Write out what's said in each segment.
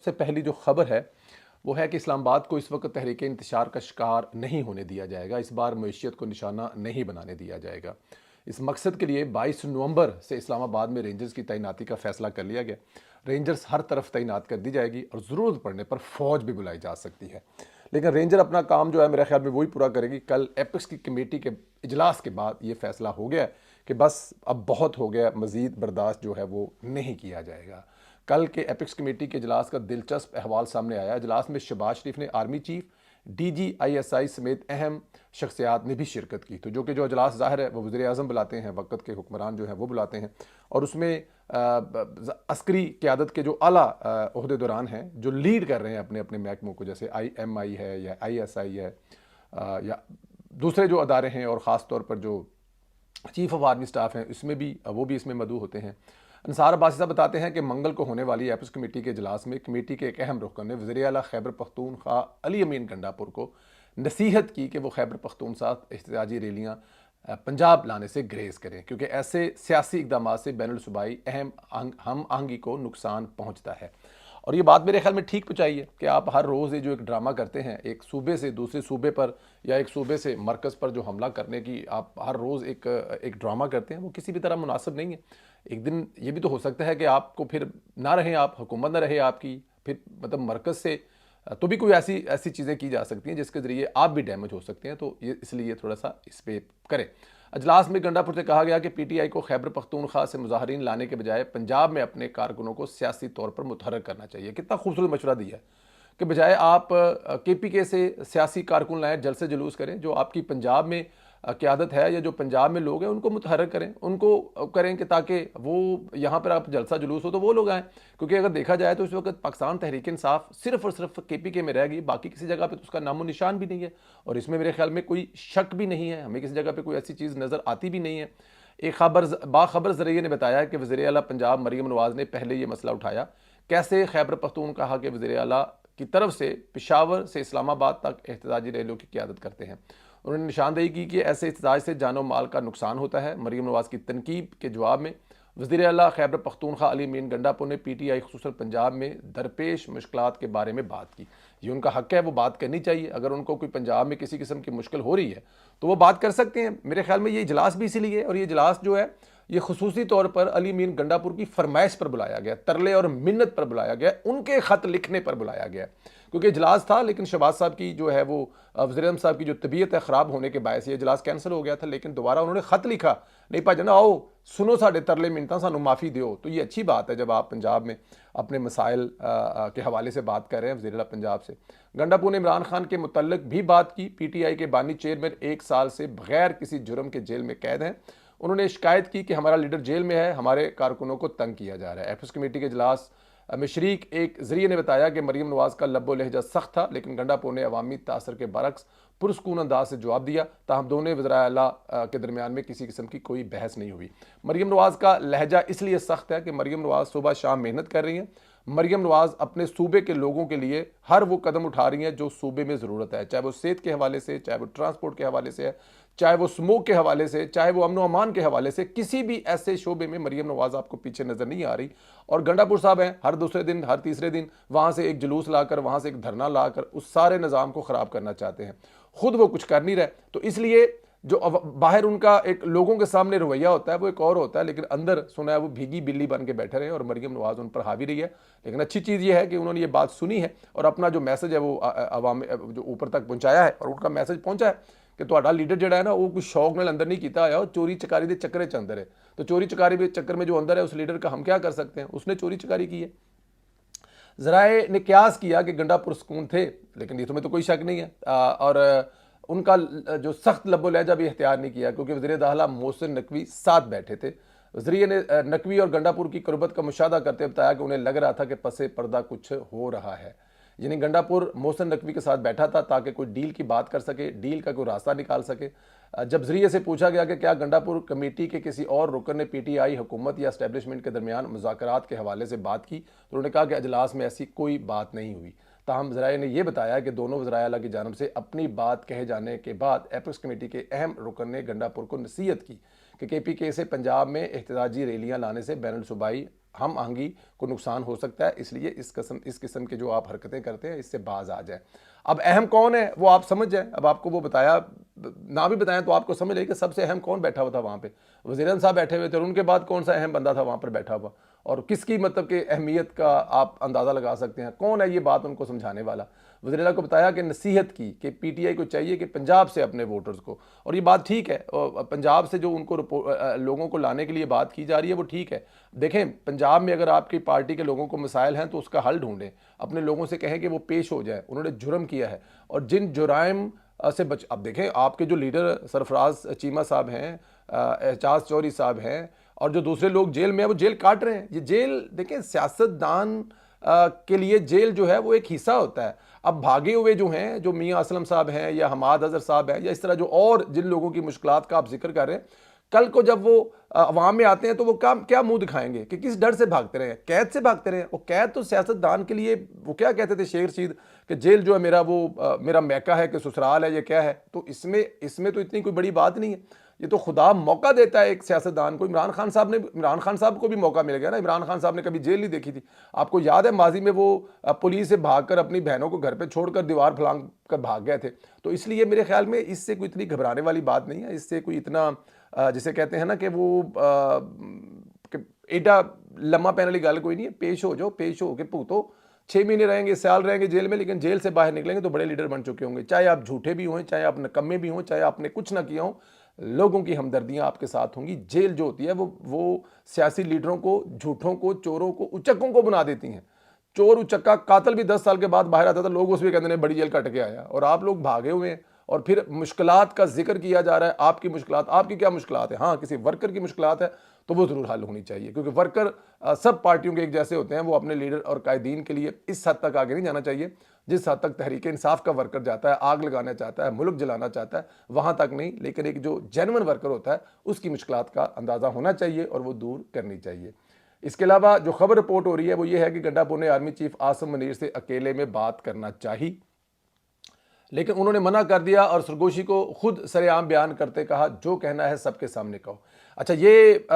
सबसे पहली जो खबर है वो है कि इस्लामाबाद को इस वक्त तहरीक इंतशार का शिकार नहीं होने दिया जाएगा। इस बार मईशत को निशाना नहीं बनाने दिया जाएगा। इस मकसद के लिए 22 नवंबर से इस्लामाबाद में रेंजर्स की तैनाती का फैसला कर लिया गया। रेंजर्स हर तरफ तैनात कर दी जाएगी और ज़रूरत पड़ने पर फौज भी बुलाई जा सकती है। लेकिन रेंजर अपना काम जो है मेरे ख्याल में वही पूरा करेगी। कल एपिक्स की कमेटी के इजलास के बाद ये फैसला हो गया कि बस अब बहुत हो गया, मज़ीद बर्दाश्त जो है वो नहीं किया जाएगा। कल के एपिक्स कमेटी के इजलास का दिलचस्प अहवाल सामने आया। इजलास में शहबाज शरीफ ने आर्मी चीफ, DGISI समेत अहम शख्सियात ने भी शिरकत की। तो जो इजलास ज़ाहिर है वो वज़ीर आज़म बुलाते हैं, वक़्त के हुक्मरान जो हैं वो बुलाते हैं, और उसमें अस्करी क़यादत के जो आला ओहदेदारान हैं जो लीड कर रहे हैं अपने अपने महकमों को, जैसे IMI है या ISI है या दूसरे जो अदारे हैं, और ख़ास तौर पर जो चीफ ऑफ आर्मी स्टाफ हैं इसमें भी वो भी इसमें मदऊ होते हैं। अंसार अब्बासी साहब बताते हैं कि मंगल को होने वाली एपिक्स कमेटी के इजलास में कमेटी के एक अहम रुकन ने वज़ीर आला खैबर पख्तूनख्वा अली अमीन गंडापुर को नसीहत की कि वो खैबर पख्तूनख्वा एहतजाजी रैलियाँ पंजाब लाने से ग्रेज करें, क्योंकि ऐसे सियासी इकदाम से बैनुल सूबाई अहम हम आहंगी को नुकसान पहुँचता है। और ये बात मेरे ख्याल में ठीक पहुँचाई है कि आप हर रोज़ ये जो एक ड्रामा करते हैं, एक सूबे से दूसरे सूबे पर या एक सूबे से मरकज़ पर जो हमला करने की आप हर रोज़ एक ड्रामा करते हैं, वो किसी भी तरह मुनासिब नहीं है। एक दिन ये भी तो हो सकता है कि आपको फिर ना रहें, आप हुकूमत ना रहे आपकी, फिर मतलब मरकज़ से तो भी कोई ऐसी ऐसी चीज़ें की जा सकती हैं जिसके ज़रिए आप भी डैमेज हो सकते हैं। तो ये इसलिए थोड़ा सा इस पर करें। अजलास में गंडापुर से कहा गया कि PTI को खैबर पख्तूनख्वा से मुजाहरीन लाने के बजाय पंजाब में अपने कारकुनों को सियासी तौर पर मुतहर्रिक करना चाहिए। कितना खूबसूरत मशवरा दिया है कि बजाय आप KPK से सियासी कारकुन लाएँ, जलसे जुलूस करें, जो आपकी पंजाब में क़यादत है या जो पंजाब में लोग हैं उनको मुतहर्रिक करें, उनको करें कि ताकि वो यहाँ पर आप जलसा जुलूस हो तो वो लोग आएँ। क्योंकि अगर देखा जाए तो इस वक्त पाकिस्तान तहरीक इंसाफ सिर्फ और सिर्फ KPK में रह गई, बाकी किसी जगह पे तो उसका नामो निशान भी नहीं है। और इसमें मेरे ख्याल में कोई शक भी नहीं है, हमें किसी जगह पर कोई ऐसी चीज़ नज़र आती भी नहीं है। एक बाखबर ज़रिए ने बताया कि वज़ीर आला पंजाब मरीम नवाज़ ने पहले ये मसला उठाया, कैसे खैबर पख्तूनख्वा के वज़ीर आला की तरफ से पेशावर से इस्लामाबाद तक एहतजाजी रैलियों की क़यादत करते हैं। उन्होंने निशानदेही की कि ऐसे एहतजाज से जानो माल का नुकसान होता है। मरीम नवाज़ की तनकीब के जवाब में वज़ीर आला खैबर पख्तूनख्वा अली अमीन गंडापुर ने PTI खुसूसन पंजाब में दरपेश मुश्किलात के बारे में बात की। ये उनका हक है, वो बात करनी चाहिए। अगर उनको कोई पंजाब में किसी किस्म की मुश्किल हो रही है तो वो बात कर सकते हैं। मेरे ख्याल में ये इजलास भी इसीलिए है, और ये इजलास जो है ये खुसूसी तौर पर अली अमीन गंडापुर की फरमाइश पर बुलाया गया, तरले और मिन्नत पर बुलाया गया, उनके ख़त लिखने पर बुलाया गया। क्योंकि इजलास था, लेकिन शहबाज साहब की जो है वो वज़ीर आज़म साहब की जो तबीयत है ख़राब होने के बायस ये इजलास कैंसिल हो गया था। लेकिन दोबारा उन्होंने ख़त लिखा, नहीं भाजन आओ सुनो साढ़े तरले मिन्नतां, सानू माफ़ी दो। तो ये अच्छी बात है जब आप पंजाब में अपने मसाइल के हवाले से बात कर रहे हैं वज़ीर आला पंजाब से। गंडापुर ने इमरान खान के मुतल्लिक भी बात की। PTI के बानी चेयरमैन 1 साल से बगैर किसी जुर्म के जेल में कैद हैं। उन्होंने शिकायत की कि हमारा लीडर जेल में है, हमारे कारकुनों को तंग किया जा रहा है। एपिक्स कमेटी के इजलास में शरीक एक ज़रिए ने बताया कि मरीम नवाज़ का लब्बो लहजा सख्त था, लेकिन गंडापुर ने अवामी तासर के बरक्स पुरस्कून अंदाज से जवाब दिया। ताहम दोनों वज़ीर आला के दरमियान में किसी किस्म की कोई बहस नहीं हुई। मरीम नवाज़ का लहजा इसलिए सख्त है कि मरीम नवाज़ सुबह शाम मेहनत कर रही हैं। मरीम नवाज़ अपने सूबे के लोगों के लिए हर वो कदम उठा रही हैं जो सूबे में ज़रूरत है, चाहे वो सेहत के हवाले से, चाहे वो ट्रांसपोर्ट के हवाले से है, चाहे वो स्मोक के हवाले से, चाहे वो अमन अमान के हवाले से। किसी भी ऐसे शोबे में मरीम नवाज़ आपको पीछे नज़र नहीं आ रही। और गंडापुर साहब हैं, हर दूसरे दिन हर तीसरे दिन वहाँ से एक जुलूस लाकर, वहाँ से एक धरना लाकर उस सारे निज़ाम को ख़राब करना चाहते हैं। खुद वो कुछ कर नहीं रहे, तो इसलिए जो बाहर उनका एक लोगों के सामने रवैया होता है वो एक और होता है, लेकिन अंदर सुना है वो भीगी बिल्ली बन के बैठे रहे और मरीम नवाज़ उन पर हावी रही है। लेकिन अच्छी चीज़ ये है कि उन्होंने ये बात सुनी है और अपना जो मैसेज है वो अवाम जो ऊपर तक पहुँचाया है, और उनका मैसेज पहुँचा है कि ਤੁਹਾਡਾ लीडर ਜਿਹੜਾ है ना वो कुछ शौक नाल अंदर नहीं किया आया, चोरी चकारी के चक्कर च अंदर है। तो चोरी चकारी के चक्कर में जो अंदर है उस लीडर का हम क्या कर सकते हैं, उसने चोरी चकारी की है। ज़राए ने क्यास किया कि गंडापुर सुकून थे, लेकिन इसमें तो कोई शक नहीं है। और उनका जो सख्त लब्बो लहजा भी इख्तियार नहीं किया, क्योंकि वज़ीर दाखिला मोहसिन नकवी साथ बैठे थे। वज़ीर ने नकवी और गंडापुर की कुर्बत का मुशाहदा करते बताया कि उन्हें लग रहा था कि पसे पर्दा कुछ हो रहा है। यानी गंडापुर मोहसिन नकवी के साथ बैठा था ताकि कोई डील की बात कर सके, डील का कोई रास्ता निकाल सके। जब ज़रिए से पूछा गया कि क्या गंडापुर कमेटी के किसी और रुकन ने PTI हुकूमत या इस्टेब्लिशमेंट के दरमियान मुज़ाकरात के हवाले से बात की, तो उन्होंने कहा कि अजलास में ऐसी कोई बात नहीं हुई। ताहम ज़राए ने यह बताया कि दोनों वज़ीर आला की जानिब से अपनी बात कहे जाने के बाद एपिक्स कमेटी के अहम रुकन ने गंडापुर को नसीहत की कि KPK से पंजाब में एहतजाजी रैलियाँ लाने से बैनुल सूबाई हम आहंगी को नुकसान हो सकता है, इसलिए इस किस्म के जो आप हरकतें करते हैं इससे बाज आ जाए। अब अहम कौन है वो आप समझ जाए। अब आपको वो बताया ना भी बताएं तो आपको समझ लगे कि सबसे अहम कौन बैठा हुआ था वहाँ पे। वज़ीर साहब बैठे हुए थे और उनके बाद कौन सा अहम बंदा था वहाँ पर बैठा हुआ, और किसकी मतलब कि अहमियत का आप अंदाज़ा लगा सकते हैं। कौन है ये बात उनको समझाने वाला। वज़ीर को बताया कि नसीहत की कि पीटीआई को चाहिए कि पंजाब से अपने वोटर्स को, और ये बात ठीक है, और पंजाब से जो उनको लोगों को लाने के लिए बात की जा रही है वो ठीक है। देखें, पंजाब में अगर आपकी पार्टी के लोगों को मसाइल हैं तो उसका हल ढूंढें, अपने लोगों से कहें कि वो पेश हो जाए। उन्होंने जुर्म किया है और जिन जुराइम से बच, अब देखें आपके जो लीडर सरफराज चीमा साहब हैं, एजाज चौधरी साहब हैं, और जो दूसरे लोग जेल में है वो जेल काट रहे हैं। ये जेल देखें, सियासतदान के लिए जेल जो है वो एक हिस्सा होता है। अब भागे हुए जो हैं, जो मियाँ असलम साहब हैं या हमाद अजहर साहब हैं या इस तरह जो और जिन लोगों की मुश्किलात का आप जिक्र कर रहे हैं, कल को जब वो अवाम में आते हैं तो वो क्या मुंह दिखाएंगे कि किस डर से भागते रहे, कैद से भागते रहे। वो कैद तो सियासतदान के लिए, वो क्या कहते थे शेर शीद कि जेल जो है मेरा वो मेरा मैका है कि ससुराल है, ये क्या है। तो इसमें तो इतनी कोई बड़ी बात नहीं है। ये तो खुदा मौका देता है एक सियासतदान को। इमरान खान साहब को भी मौका मिल गया ना। इमरान खान साहब ने कभी जेल नहीं देखी थी। आपको याद है माजी में वो पुलिस से भागकर अपनी बहनों को घर पे छोड़कर दीवार फलांग कर भाग गए थे। तो इसलिए मेरे ख्याल में इससे कोई इतनी घबराने वाली बात नहीं है। इससे कोई इतना जिसे कहते हैं ना कि वो एडा लम्मा पैन वाली गल कोई नहीं है। पेश हो जाओ, पेश हो के भूतो। 6 महीने रहेंगे, साल रहेंगे जेल में, लेकिन जेल से बाहर निकलेंगे तो बड़े लीडर बन चुके होंगे। चाहे आप झूठे भी हों, चाहे आप नकम्मे भी हों, चाहे आपने कुछ ना किया हो, लोगों की हमदर्दियां आपके साथ होंगी। जेल जो होती है वो सियासी लीडरों को, झूठों को, चोरों को, उचक्कों को बना देती हैं। चोर उचक्का कातिल भी 10 साल के बाद बाहर आता था, लोग उसमें कहते हैं बड़ी जेल कट के आया, और आप लोग भागे हुए हैं। और फिर मुश्किलात का जिक्र किया जा रहा है। आपकी मुश्किलात, आपकी क्या मुश्किलात है? हाँ, किसी वर्कर की मुश्किलात है तो वो ज़रूर हल होनी चाहिए, क्योंकि वर्कर सब पार्टियों के एक जैसे होते हैं। वो अपने लीडर और कायदीन के लिए इस हद तक आगे नहीं जाना चाहिए जिस हद तक तहरीक इंसाफ का वर्कर जाता है, आग लगाना चाहता है, मुल्क जलाना चाहता है, वहाँ तक नहीं। लेकिन एक जो जेन्युइन वर्कर होता है उसकी मुश्किलात का अंदाज़ा होना चाहिए और वो दूर करनी चाहिए। इसके अलावा जो खबर रिपोर्ट हो रही है वो ये है कि गंडापुर ने आर्मी चीफ आसिम मुनीर से अकेले में बात करना चाहिए, लेकिन उन्होंने मना कर दिया और सरगोशी को खुद सरेआम बयान करते कहा जो कहना है सबके सामने कहो। अच्छा, ये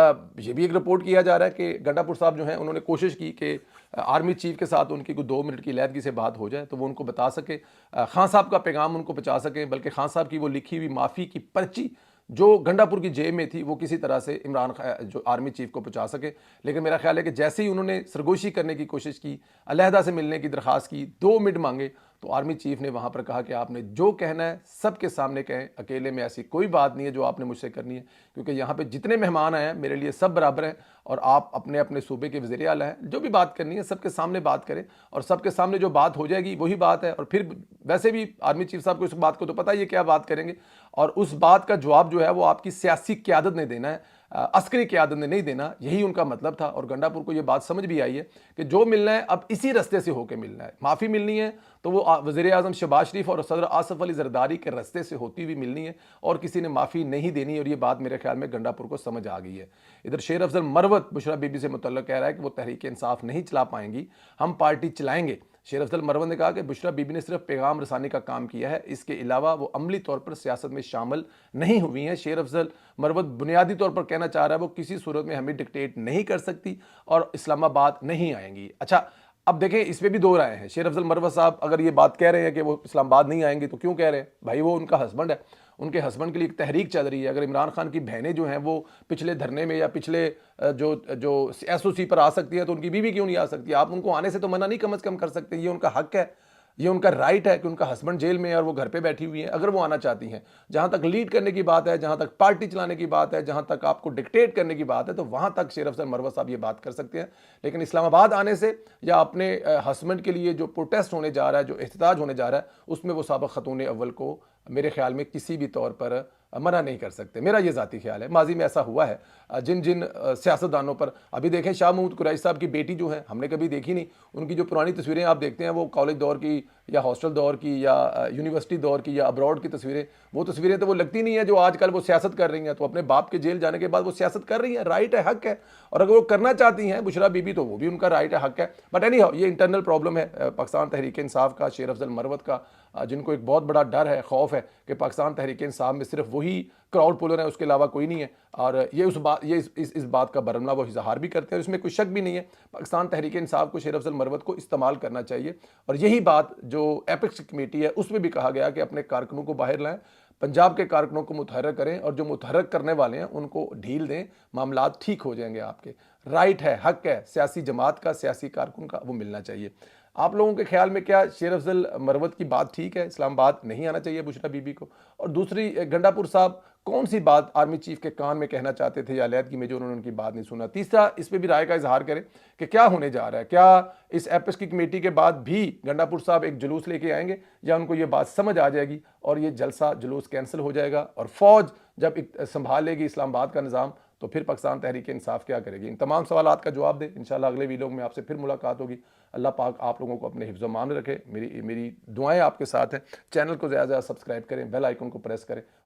भी एक रिपोर्ट किया जा रहा है कि गंडापुर साहब जो हैं उन्होंने कोशिश की कि आर्मी चीफ के साथ उनकी कोई 2 मिनट की लहदगी से बात हो जाए तो वो उनको बता सके, खान साहब का पैगाम उनको पहुंचा सके। बल्कि खान साहब की वो लिखी हुई माफ़ी की पर्ची जो गंडापुर की जेब में थी वो किसी तरह से इमरान खान जो आर्मी चीफ को पहुंचा सके। लेकिन मेरा ख्याल है कि जैसे ही उन्होंने सरगोशी करने की कोशिश की, अलहदा से मिलने की दरख्वास्त की, 2 मिनट मांगे, तो आर्मी चीफ ने वहाँ पर कहा कि आपने जो कहना है सबके सामने कहें, अकेले में ऐसी कोई बात नहीं है जो आपने मुझसे करनी है, क्योंकि यहाँ पे जितने मेहमान आए हैं मेरे लिए सब बराबर हैं और आप अपने अपने सूबे के वज़ीर आला हैं। जो भी बात करनी है सबके सामने बात करें और सबके सामने जो बात हो जाएगी वही बात है। और फिर वैसे भी आर्मी चीफ साहब को इस बात को तो पता ही है क्या बात करेंगे, और उस बात का जवाब जो है वो आपकी सियासी क़यादत ने देना है, अस्करी क़यादत ने नहीं देना। यही उनका मतलब था। और गंडापुर को ये बात समझ भी आई है कि जो मिलना है अब इसी रास्ते से होकर मिलना है। माफ़ी मिलनी है तो वो वज़ीर आज़म शहबाज शरीफ और सदर आसिफ अली ज़रदारी के रास्ते से होती हुई मिलनी है, और किसी ने माफ़ी नहीं देनी। और ये बात मेरे ख्याल में गंडापुर को समझ आ गई है। इधर शेर अफजल मरवत बुशरा बीबी से मुतल्लक कह रहा है कि वो तहरीक इंसाफ नहीं चला पाएंगी, हम पार्टी चलाएंगे। शेर अफजल मरवत ने कहा कि बुशरा बीबी ने सिर्फ पैगाम रसानी का काम किया है, इसके अलावा वो अमली तौर पर सियासत में शामिल नहीं हुई हैं। शेर अफजल मरवत बुनियादी तौर पर कहना चाह रहा है वो किसी सूरत में हमें डिक्टेट नहीं कर सकती और इस्लामाबाद नहीं आएंगी। अच्छा, अब देखें इसमें भी 2 राय हैं। शेर अफजल मरवत साहब अगर ये बात कह रहे हैं कि वो इस्लामाबाद नहीं आएंगे तो क्यों कह रहे हैं भाई? वो उनका हस्बैंड है, उनके हस्बैंड के लिए एक तहरीक चल रही है। अगर इमरान खान की बहनें जो हैं वो पिछले धरने में या पिछले जो SOC पर आ सकती है तो उनकी बीवी क्यों नहीं आ सकती? आप उनको आने से तो मना नहीं कम से कम कर सकते। ये उनका हक है, ये उनका राइट है कि उनका हस्बैंड जेल में है और वो घर पे बैठी हुई है। अगर वो आना चाहती हैं, जहाँ तक लीड करने की बात है, जहाँ तक पार्टी चलाने की बात है, जहाँ तक आपको डिक्टेट करने की बात है, तो वहाँ तक शेर अफजल मरवत साहब ये बात कर सकते हैं। लेकिन इस्लामाबाद आने से या अपने हस्बैंड के लिए जो प्रोटेस्ट होने जा रहा है, जो एहतजाज होने जा रहा है, उसमें वो साबिक़ खतून अव्वल को मेरे ख्याल में किसी भी तौर पर मना नहीं कर सकते। मेरा ये ज़ाती ख्याल है। माजी में ऐसा हुआ है जिन जिन सियासतदानों पर, अभी देखें शाह महमूद कुरैशी साहब की बेटी जो है हमने कभी देखी नहीं, उनकी जो पुरानी तस्वीरें आप देखते हैं वो कॉलेज दौर की या हॉस्टल दौर की या यूनिवर्सिटी दौर की या अब्रॉड की तस्वीरें, वो तस्वीरें तो वो लगती नहीं है जो आजकल वो सियासत कर रही हैं। तो अपने बाप के जेल जाने के बाद वो सियासत कर रही हैं, राइट है, हक है। और अगर वो करना चाहती हैं बुशरा बीबी तो वो भी उनका राइट है, हक है। बट एनी हाउ ये इंटरनल प्रॉब्लम है पाकिस्तान तहरीक इंसाफ का, शेर अफजल मरवत का जिनको एक बहुत बड़ा डर है, खौफ है कि पाकिस्तान तहरीक इंसाफ में सिर्फ वही क्राउड पुलर है, उसके अलावा कोई नहीं है। और ये उस बात ये इस बात का बरमला वो इजहार भी करते हैं, इसमें कोई शक भी नहीं है। पाकिस्तान तहरीक इंसाफ को शेर अफजल मरवत को इस्तेमाल करना चाहिए। और यही बात जो एपेक्स कमेटी है उसमें भी कहा गया कि अपने कारकुनों को बाहर लाएं, पंजाब के कारकुनों को मुतहर्रिक करें, और जो मुतहर्रिक करने वाले हैं उनको ढील दें, मामला ठीक हो जाएंगे आपके। राइट है, हक है सियासी जमात का, सियासी कारकुन का, वो मिलना चाहिए। आप लोगों के ख्याल में क्या शेर अफजल मरवत की बात ठीक है, इस्लामाबाद नहीं आना चाहिए बुशरा बीबी को? और दूसरी, गंडापुर साहब कौन सी बात आर्मी चीफ के कान में कहना चाहते थे या अलैदगी में जो उन्होंने उनकी बात नहीं सुना? तीसरा, इस पर भी राय का इजहार करें कि क्या होने जा रहा है, क्या इस एपेक्स की कमेटी के बाद भी गंडापुर साहब एक जुलूस लेके आएंगे, या उनको ये बात समझ आ जाएगी और ये जलसा जुलूस कैंसिल हो जाएगा, और फौज जब संभाल लेगी इस्लामाबाद का निज़ाम तो फिर पाकिस्तान तहरीक इंसाफ क्या करेगी? इन तमाम सवालात का जवाब दें इंशाल्लाह अगले वीडियो में आपसे फिर मुलाकात होगी। अल्लाह पाक आप लोगों को अपने हिफ्ज़ मान रखे। मेरी दुआएं आपके साथ हैं। चैनल को ज़्यादा से ज़्यादा सब्सक्राइब करें, बेल आइकन को प्रेस करें।